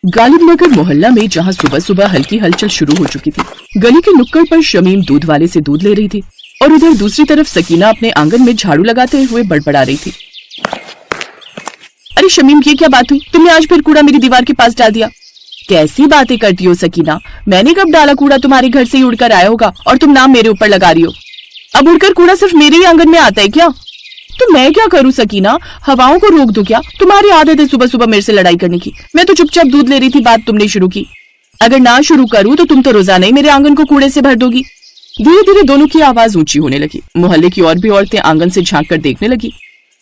गालिबनगर मोहल्ला में जहां सुबह सुबह हल्की हलचल शुरू हो चुकी थी, गली के नुक्कड़ पर शमीम दूध वाले से दूध ले रही थी और उधर दूसरी तरफ सकीना अपने आंगन में झाड़ू लगाते हुए बड़बड़ा रही थी। अरे शमीम, ये क्या बात हुई? तुमने आज फिर कूड़ा मेरी दीवार के पास डाल दिया। कैसी बातें करती हो सकीना? मैंने कब डाला? कूड़ा तुम्हारे घर से ही उड़कर आया होगा और तुम नाम मेरे ऊपर लगा रही हो। अब उड़कर कूड़ा सिर्फ मेरे ही आंगन में आता है क्या? तो मैं क्या करूं सकीना? हवाओं को रोक दूं क्या? तुम्हारी आदत है सुबह सुबह मेरे से लड़ाई करने की। मैं तो चुपचाप दूध ले रही थी, बात तुमने शुरू की। अगर ना शुरू करूं तो तुम तो रोजाना ही मेरे आंगन को कूड़े से भर दोगी। धीरे धीरे दोनों की आवाज ऊंची होने लगी। मोहल्ले की और भी औरतें आंगन से झांक कर देखने लगी।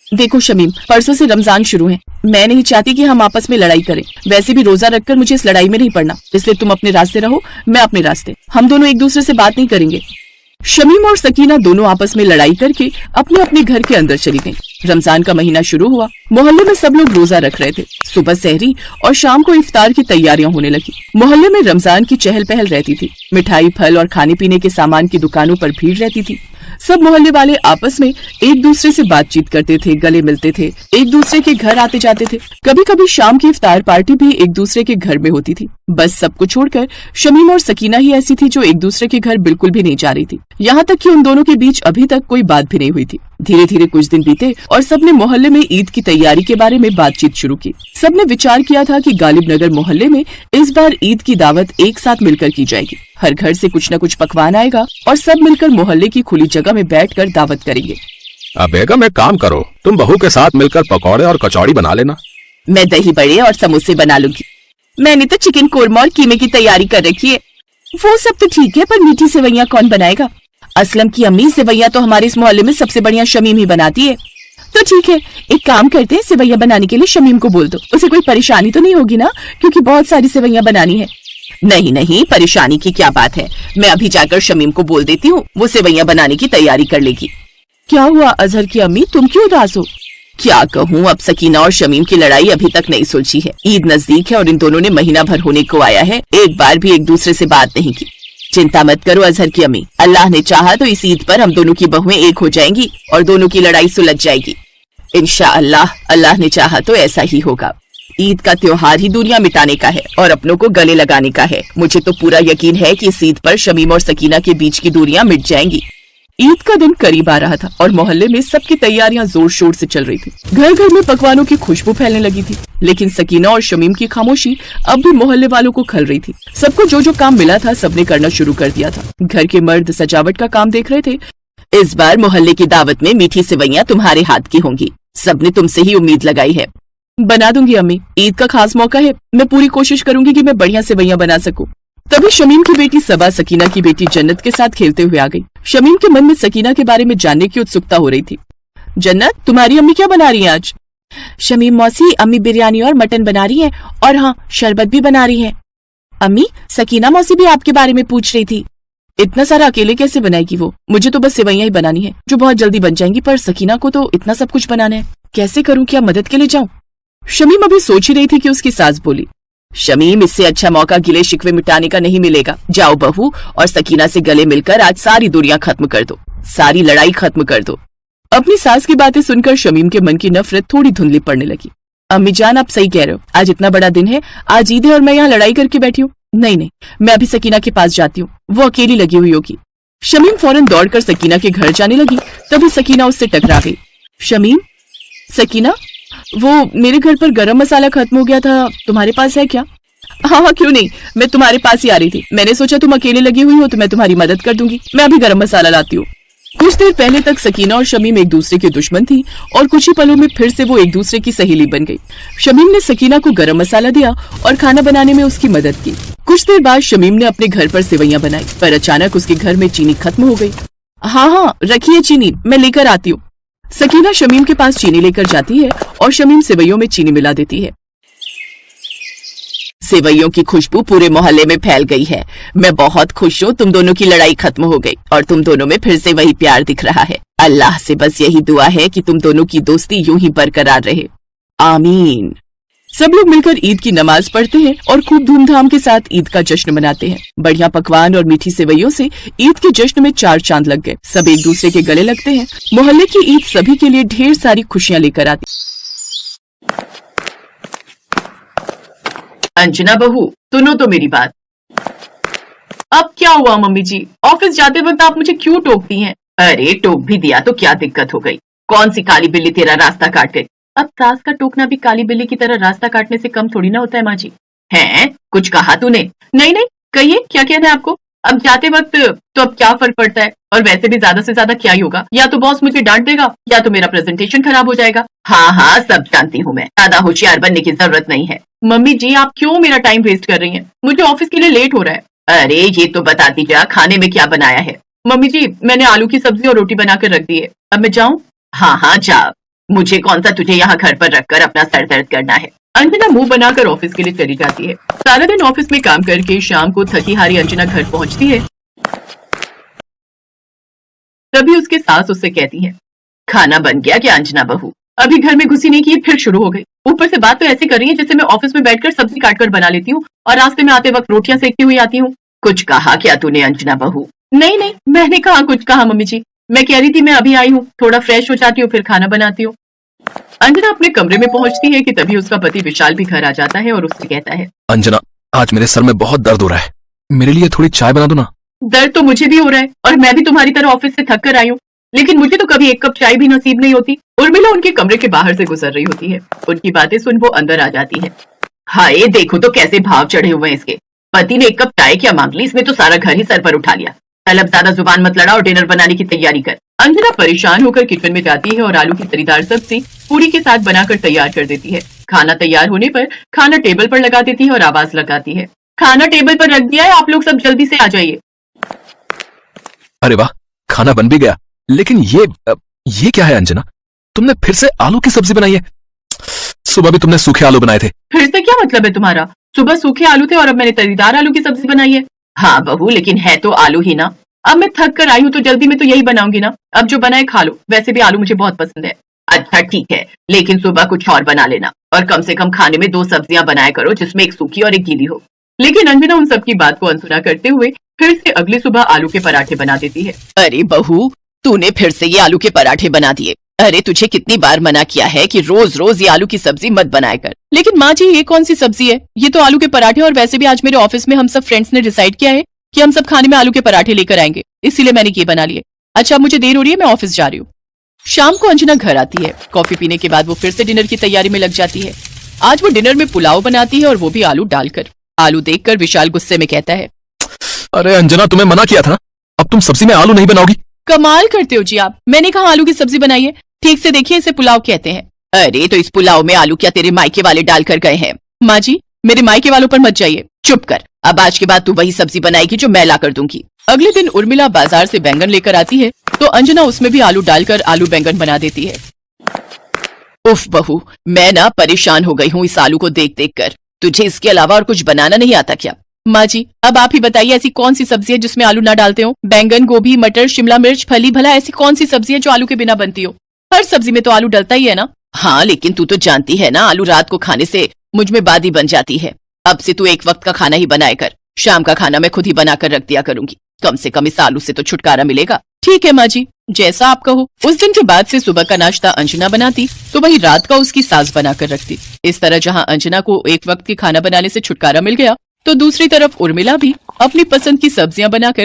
देखो शमीम, परसों से रमजान शुरू है। मैं नहीं चाहती कि हम आपस में लड़ाई करें। वैसे भी रोजा रखकर मुझे इस लड़ाई में नहीं पड़ना, इसलिए तुम अपने रास्ते रहो, मैं अपने रास्ते। हम दोनों एक दूसरे से बात नहीं करेंगे। शमीम और सकीना दोनों आपस में लड़ाई करके अपने अपने घर के अंदर चली गईं। रमजान का महीना शुरू हुआ। मोहल्ले में सब लोग रोजा रख रहे थे। सुबह सहरी और शाम को इफ्तार की तैयारियां होने लगी। मोहल्ले में रमजान की चहल पहल रहती थी। मिठाई, फल और खाने पीने के सामान की दुकानों पर भीड़ रहती थी। सब मोहल्ले वाले आपस में एक दूसरे से बातचीत करते थे, गले मिलते थे, एक दूसरे के घर आते जाते थे। कभी कभी शाम की इफ्तार पार्टी भी एक दूसरे के घर में होती थी। बस सबको छोड़कर शमीम और सकीना ही ऐसी थी जो एक दूसरे के घर बिल्कुल भी नहीं जा रही थी। यहाँ तक कि उन दोनों के बीच अभी तक कोई बात भी नहीं हुई थी। धीरे धीरे कुछ दिन बीते और सबने मोहल्ले में ईद की तैयारी के बारे में बातचीत शुरू की। सबने विचार किया था कि गालिबनगर मोहल्ले में इस बार ईद की दावत एक साथ मिलकर की जाएगी। हर घर से कुछ न कुछ पकवान आएगा और सब मिलकर मोहल्ले की खुली जगह में बैठकर दावत करेंगे। अब बेगम एक काम करो, तुम बहू के साथ मिलकर पकौड़े और कचौड़ी बना लेना। मैं दही बड़े और समोसे बना लूंगी। मैंने तो चिकन कोरमा और कीमे की तैयारी कर रखी है। वो सब तो ठीक है, पर मीठी सेवैयां कौन बनाएगा? असलम की अम्मी सेवैयां तो हमारे इस मोहल्ले में सबसे बढ़िया शमीम ही बनाती है। तो ठीक है, एक काम करते हैं, सेवैयां बनाने के लिए शमीम को बोल दो। उसे कोई परेशानी तो नहीं होगी ना, क्योंकि बहुत सारी सेवैयां बनानी है। नहीं नहीं, परेशानी की क्या बात है। मैं अभी जाकर शमीम को बोल देती हूँ, वो सेवैयां बनाने की तैयारी कर लेगी। क्या हुआ अजहर की अम्मी, तुम क्यों उदास हो? क्या कहूँ, अब सकीना और शमीम की लड़ाई अभी तक नहीं सुलझी है। ईद नजदीक है और इन दोनों ने महीना भर होने को आया है, एक बार भी एक दूसरे से बात नहीं की। चिंता मत करो अजहर की अम्मी, अल्लाह ने चाहा तो इस ईद पर हम दोनों की बहुएं एक हो जाएंगी और दोनों की लड़ाई सुलझ जाएगी। इंशाअल्लाह, अल्लाह ने चाहा तो ऐसा ही होगा। ईद का त्योहार ही दुनिया मिटाने का है और अपनों को गले लगाने का है। मुझे तो पूरा यकीन है कि इस ईद पर शमीम और सकीना के बीच की दूरियां मिट जाएंगी। ईद का दिन करीब आ रहा था और मोहल्ले में सबकी तैयारियां जोर शोर से चल रही थी। घर घर में पकवानों की खुशबू फैलने लगी थी, लेकिन सकीना और शमीम की खामोशी अब भी मोहल्ले वालों को खल रही थी। सबको जो जो काम मिला था सबने करना शुरू कर दिया था। घर के मर्द सजावट का काम देख रहे थे। इस बार मोहल्ले की दावत में मीठी सेवैयां तुम्हारे हाथ की होंगी, सबने तुमसे ही उम्मीद लगाई है। बना दूंगी अम्मी, ईद का खास मौका है, मैं पूरी कोशिश करूंगी कि मैं बढ़िया सेवैयां बना सकूं। तभी शमीम की बेटी सबा सकीना की बेटी जन्नत के साथ खेलते हुए आ गई। शमीम के मन में सकीना के बारे में जानने की उत्सुकता हो रही थी। जन्नत, तुम्हारी अम्मी क्या बना रही है आज? शमीम मौसी, अम्मी बिरयानी और मटन बना रही है और हाँ, शरबत भी बना रही है। अम्मी, सकीना मौसी भी आपके बारे में पूछ रही थी। इतना सारा अकेले कैसे बनाएगी वो? मुझे तो बस सेवैयां ही बनानी है जो बहुत जल्दी बन जाएंगी, पर सकीना को तो इतना सब कुछ बनाना है। कैसे करूँ? क्या मदद के लिए जाऊँ? शमीम अभी सोच ही रही थी कि उसकी सास बोली, शमीम, इससे अच्छा मौका गिले शिकवे मिटाने का नहीं मिलेगा। जाओ बहू और सकीना से गले मिलकर आज सारी दूरियां खत्म कर दो, सारी लड़ाई खत्म कर दो। अपनी सास की बातें सुनकर शमीम के मन की नफरत थोड़ी धुंधली पड़ने लगी। अम्मी जान, आप सही कह रहे हो, आज इतना बड़ा दिन है, आज ईद है और मैं यहाँ लड़ाई करके बैठी हूँ। नहीं नहीं, मैं अभी सकीना के पास जाती हूँ, वो अकेली लगी हुई होगी। शमीम फौरन दौड़कर सकीना के घर जाने लगी। तभी सकीना उससे टकरा गई। शमीम, सकीना, वो मेरे घर पर गरम मसाला खत्म हो गया था, तुम्हारे पास है क्या? हाँ हाँ, क्यों नहीं, मैं तुम्हारे पास ही आ रही थी। मैंने सोचा तुम अकेले लगी हुई हो तो मैं तुम्हारी मदद कर दूंगी। मैं अभी गरम मसाला लाती हूँ। कुछ देर पहले तक सकीना और शमीम एक दूसरे के दुश्मन थी और कुछ ही पलों में फिर से वो एक दूसरे की सहेली बन गई। शमीम ने सकीना को गरम मसाला दिया और खाना बनाने में उसकी मदद की। कुछ देर बाद शमीम ने अपने घर पर सेवैयां बनाई, पर अचानक उसके घर में चीनी खत्म हो गई। हाँ हाँ, रखिए चीनी, मैं लेकर आती हूँ। सकीना शमीम के पास चीनी लेकर जाती है और शमीम सेवैयों में चीनी मिला देती है। सेवैयों की खुशबू पूरे मोहल्ले में फैल गई है। मैं बहुत खुश हूँ, तुम दोनों की लड़ाई खत्म हो गई और तुम दोनों में फिर से वही प्यार दिख रहा है। अल्लाह से बस यही दुआ है कि तुम दोनों की दोस्ती यूं ही बरकरार रहे, आमीन। सब लोग मिलकर ईद की नमाज पढ़ते हैं और खूब धूमधाम के साथ ईद का जश्न मनाते हैं। बढ़िया पकवान और मीठी सेवैयों से ईद के जश्न में चार चांद लग गए। सब एक दूसरे के गले लगते हैं। मोहल्ले की ईद सभी के लिए ढेर सारी खुशियां लेकर आती। अंजना बहू सुनो तो मेरी बात। अब क्या हुआ मम्मी जी, ऑफिस जाते वक्त आप मुझे क्यों टोकती हैं? अरे टोक भी दिया तो क्या दिक्कत हो गई, कौन सी काली बिल्ली तेरा रास्ता काट गई? अब सास का टोकना भी काली बिल्ली की तरह रास्ता काटने से कम थोड़ी ना होता है माँ जी। है कुछ कहा तूने? नहीं नहीं कहिए क्या कहना है आपको। अब जाते वक्त तो अब क्या फर्क पड़ता है, और वैसे भी ज्यादा से ज्यादा क्या ही होगा, या तो बॉस मुझे डांट देगा या तो मेरा प्रेजेंटेशन खराब हो जाएगा। हाँ हाँ सब जानती हूँ मैं, ज्यादा होशियार बनने की जरूरत नहीं है। मम्मी जी आप क्यों मेरा टाइम वेस्ट कर रही हैं, मुझे ऑफिस के लिए लेट हो रहा है। अरे ये तो बताती जा खाने में क्या बनाया है? मम्मी जी मैंने आलू की सब्जी और रोटी बनाकर रख दी है, अब मैं जाऊं? हाँ हाँ जा, मुझे कौन सा तुझे यहाँ घर पर रखकर अपना सर दर्द करना है। अंजना मुंह बनाकर ऑफिस के लिए चली जाती है। सारा दिन ऑफिस में काम करके शाम को थकी हारी अंजना घर पहुंचती है। तभी उसके सास उससे कहती है, खाना बन गया क्या अंजना बहू? अभी घर में घुसी नहीं की फिर शुरू हो गई। ऊपर से बात तो ऐसी कर रही है जैसे मैं ऑफिस में बैठकर सब्जी काटकर बना लेती हूँ और रास्ते में आते वक्त रोटियां सेकती हुई आती हूँ। कुछ कहा क्या तूने अंजना बहू? नहीं नहीं मैंने कहा कुछ कहा मम्मी जी, मैं कह रही थी मैं अभी आई हूँ, थोड़ा फ्रेश हो जाती हूँ फिर खाना बनाती हूँ। अंजना अपने कमरे में पहुंचती है कि तभी उसका पति विशाल भी घर आ जाता है और उससे कहता है, अंजना आज मेरे सर में बहुत दर्द हो रहा है, मेरे लिए थोड़ी चाय बना दो ना। दर्द तो मुझे भी हो रहा है और मैं भी तुम्हारी तरह ऑफिस से थक कर आई हूँ, लेकिन मुझे तो कभी एक कप चाय भी नसीब नहीं होती। उर्मिला उनके कमरे के बाहर से गुजर रही होती है, उनकी बातें सुन वो अंदर आ जाती है। हाय देखो तो कैसे भाव चढ़े हुए हैं इसके, पति ने एक कप चाय क्या मांग ली, इसने तो सारा घर ही सर पर उठा लिया। चल अब ज्यादा जुबान मत लड़ा और डिनर बनाने की तैयारी कर। अंजना परेशान होकर किचन में जाती है और आलू की तरीदार सब्जी पूरी के साथ बनाकर तैयार कर देती है। खाना तैयार होने पर खाना टेबल पर लगा देती है और आवाज लगाती है, खाना टेबल पर रख दिया है, आप लोग सब जल्दी से आ जाइए। अरे वाह खाना बन भी गया, लेकिन ये क्या है अंजना, तुमने फिर से आलू की सब्जी बनाई है? सुबह भी तुमने सूखे आलू बनाए थे। फिर से क्या मतलब है तुम्हारा? सुबह सूखे आलू थे और अब मैंने तरीदार आलू की सब्जी बनाई है। हाँ बहू लेकिन है तो आलू ही ना। अब मैं थक कर आई हूँ तो जल्दी में तो यही बनाऊंगी ना, अब जो बनाए खा लो, वैसे भी आलू मुझे बहुत पसंद है। अच्छा ठीक है, लेकिन सुबह कुछ और बना लेना और कम से कम खाने में 2 सब्जियां बनाया करो जिसमें एक सूखी और एक गीली हो। लेकिन अंजना उन सबकी बात को अनसुना करते हुए फिर से अगली सुबह आलू के पराठे बना देती है। अरे बहू तूने फिर से ये आलू के पराठे बना दिए। अरे तुझे कितनी बार मना किया है कि रोज रोज ये आलू की सब्जी मत बनाया कर। लेकिन माँ जी ये कौन सी सब्जी है, ये तो आलू के पराठे, और वैसे भी आज मेरे ऑफिस में हम सब फ्रेंड्स ने डिसाइड किया है कि हम सब खाने में आलू के पराठे लेकर आएंगे, इसीलिए मैंने ये बना लिए। अच्छा अब मुझे देर हो रही है, मैं ऑफिस जा रही हूँ। शाम को अंजना घर आती है। कॉफी पीने के बाद वो फिर से डिनर की तैयारी में लग जाती है। आज वो डिनर में पुलाव बनाती है और वो भी आलू डालकर। आलू देखकर विशाल गुस्से में कहता है, अरे अंजना तुम्हें मना किया था ना, अब तुम सब्जी में आलू नहीं बनाओगी? कमाल करते हो जी आप, मैंने कहा आलू की सब्जी बनाई है, ठीक से देखिए इसे पुलाव कहते हैं। अरे तो इस पुलाव में आलू क्या तेरे मायके वाले डालकर गए हैं? माँ जी मेरे मायके वालों पर मत जाइए, चुप कर, अब आज के बाद तू वही सब्जी बनाएगी जो मैं ला कर दूंगी। अगले दिन उर्मिला बाजार से बैंगन लेकर आती है तो अंजना उसमें भी आलू डालकर आलू बैंगन बना देती है। उफ बहू मैं ना परेशान हो गई हूँ इस आलू को देख देख कर, तुझे इसके अलावा और कुछ बनाना नहीं आता क्या? माँ जी अब आप ही बताइए ऐसी कौन सी सब्जी है जिसमें आलू ना डालते हो? बैंगन, गोभी, मटर, शिमला मिर्च, फली, भला ऐसी कौन सी सब्जी है जो आलू के बिना बनती हो? हर सब्जी में तो आलू डलता ही है ना। हाँ लेकिन तू तो जानती है ना आलू रात को खाने से मुझ में बादी बन जाती है। अब से तू एक वक्त का खाना ही बनाया कर, शाम का खाना मैं खुद ही बना कर रख दिया करूंगी, कम से कम इस आलू से तो छुटकारा मिलेगा। ठीक है माँ जी जैसा आप कहो। उस दिन के बाद से सुबह का नाश्ता अंजना बनाती तो वही रात का उसकी सास बना कर रखती। इस तरह जहाँ अंजना को एक वक्त के खाना बनाने से छुटकारा मिल गया तो दूसरी तरफ उर्मिला भी अपनी पसंद की सब्जियां बनाकर